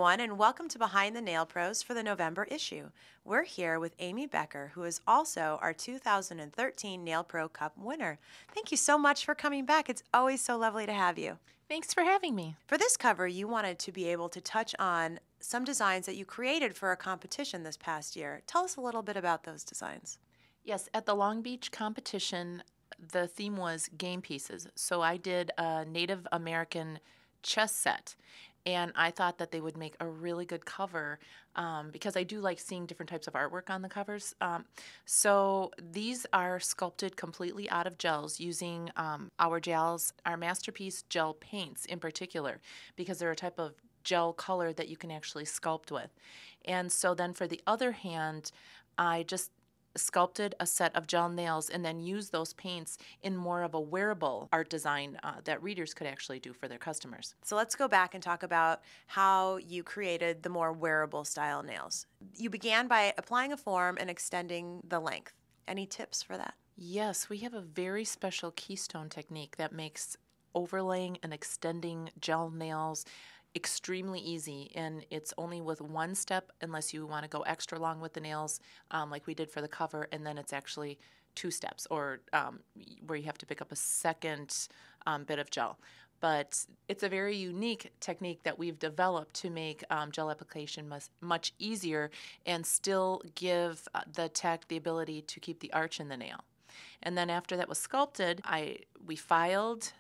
everyone, and welcome to Behind the Nail Pros for the November issue. We're here with Amy Becker, who is also our 2013 Nail Pro Cup winner. Thank you so much for coming back. It's always so lovely to have you. Thanks for having me. For this cover, you wanted to be able to touch on some designs that you created for a competition this past year. Tell us a little bit about those designs. Yes, at the Long Beach competition, the theme was game pieces. So I did a Native American chess set, and I thought that they would make a really good cover because I do like seeing different types of artwork on the covers. So these are sculpted completely out of gels using our gels, our Masterpiece gel paints in particular, because they're a type of gel color that you can actually sculpt with. And so then for the other hand, I just sculpted a set of gel nails and then used those paints in more of a wearable art design that readers could actually do for their customers. So let's go back and talk about how you created the more wearable style nails. You began by applying a form and extending the length. Any tips for that? Yes, we have a very special keystone technique that makes overlaying and extending gel nails extremely easy, and it's only with one step unless you want to go extra long with the nails like we did for the cover, and then it's actually two steps or where you have to pick up a second bit of gel. But it's a very unique technique that we've developed to make gel application much easier and still give the tech the ability to keep the arch in the nail. And then after that was sculpted, we filed,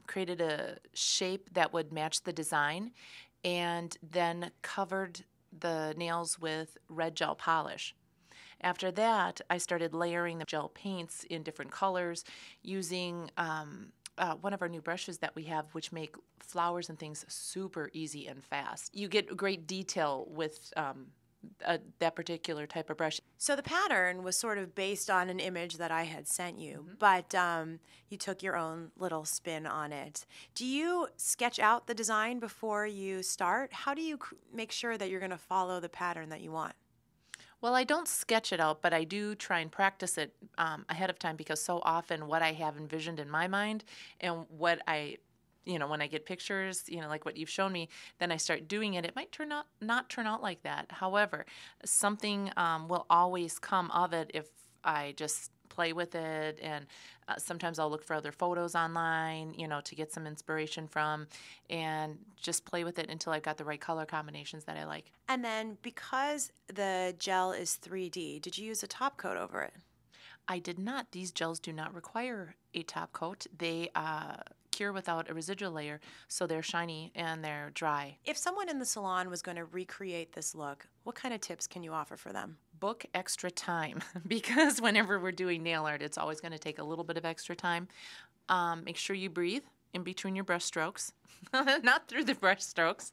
created a shape that would match the design, and then covered the nails with red gel polish. After that, I started layering the gel paints in different colors using one of our new brushes that we have, which make flowers and things super easy and fast. You get great detail with that particular type of brush. So the pattern was sort of based on an image that I had sent you, but you took your own little spin on it. Do you sketch out the design before you start? How do you make sure that you're going to follow the pattern that you want? Well, I don't sketch it out, but I do try and practice it ahead of time, because so often what I have envisioned in my mind and what when I get pictures, like what you've shown me, then I start doing it. It might not turn out like that. However, something will always come of it if I just play with it. And sometimes I'll look for other photos online, to get some inspiration from, and just play with it until I've got the right color combinations that I like. And then because the gel is 3D, did you use a top coat over it? I did not. These gels do not require a top coat. They cure without a residual layer, so they're shiny and they're dry. If someone in the salon was going to recreate this look, what kind of tips can you offer for them? Book extra time because whenever we're doing nail art, it's always going to take a little bit of extra time. Make sure you breathe in between your brush strokes, not through the brush strokes.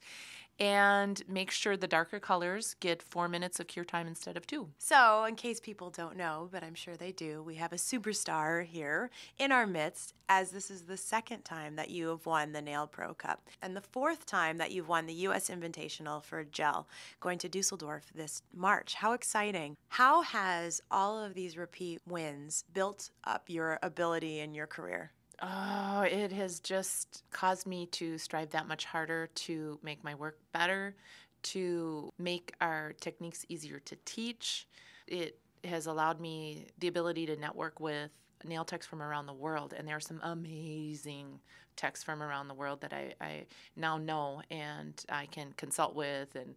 And make sure the darker colors get 4 minutes of cure time instead of 2. So, in case people don't know, but I'm sure they do, we have a superstar here in our midst, as this is the second time that you have won the Nail Pro Cup and the fourth time that you've won the U.S. Invitational for gel, going to Dusseldorf this March. How exciting. How has all of these repeat wins built up your ability in your career? Oh, it has just caused me to strive that much harder to make my work better, to make our techniques easier to teach. It has allowed me the ability to network with nail techs from around the world, and there are some amazing techs from around the world that I now know and I can consult with and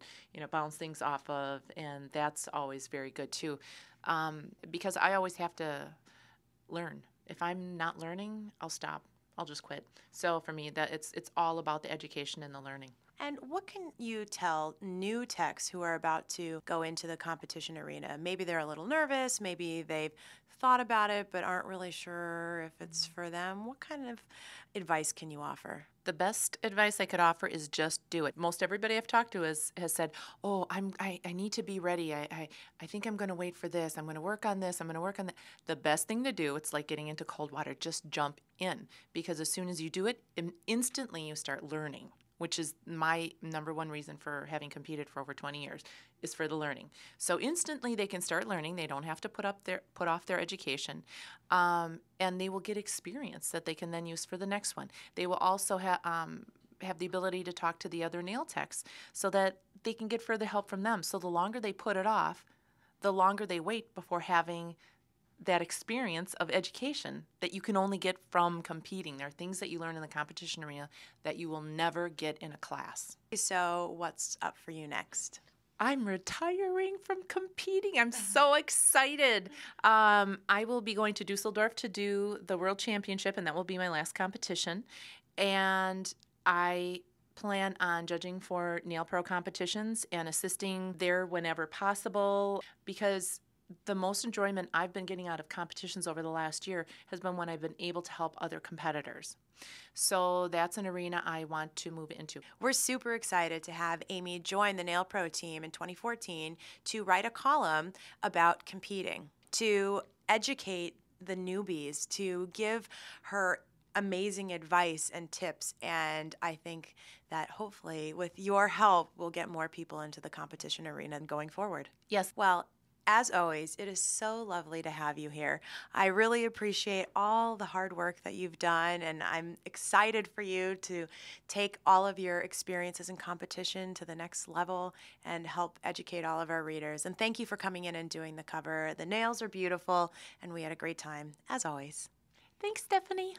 bounce things off of, and that's always very good too, because I always have to learn. If I'm not learning, I'll stop. I'll just quit. So for me, that it's all about the education and the learning. And what can you tell new techs who are about to go into the competition arena? Maybe they're a little nervous, maybe they've thought about it but aren't really sure if it's for them. What kind of advice can you offer? The best advice I could offer is just do it. Most everybody I've talked to has said, oh, I need to be ready. I think I'm going to wait for this. I'm going to work on this. I'm going to work on that. The best thing to do, it's like getting into cold water. Just jump in, because as soon as you do it, instantly you start learning, which is my number one reason for having competed for over 20 years, is for the learning. So instantly they can start learning. They don't have to put off their education, and they will get experience that they can then use for the next one. They will also have the ability to talk to the other nail techs so that they can get further help from them. So the longer they put it off, the longer they wait before having that experience of education that you can only get from competing. There are things that you learn in the competition arena that you will never get in a class. So what's up for you next? I'm retiring from competing. I'm so excited. I will be going to Dusseldorf to do the World Championship, and that will be my last competition. And I plan on judging for NAILPRO competitions and assisting there whenever possible, because the most enjoyment I've been getting out of competitions over the last year has been when I've been able to help other competitors. So that's an arena I want to move into. We're super excited to have Amy join the NAILPRO team in 2014 to write a column about competing, to educate the newbies, to give her amazing advice and tips. And I think that hopefully with your help, we'll get more people into the competition arena going forward. Yes. Well, as always, it is so lovely to have you here. I really appreciate all the hard work that you've done, and I'm excited for you to take all of your experiences in competition to the next level and help educate all of our readers. And thank you for coming in and doing the cover. The nails are beautiful, and we had a great time, as always. Thanks, Stephanie.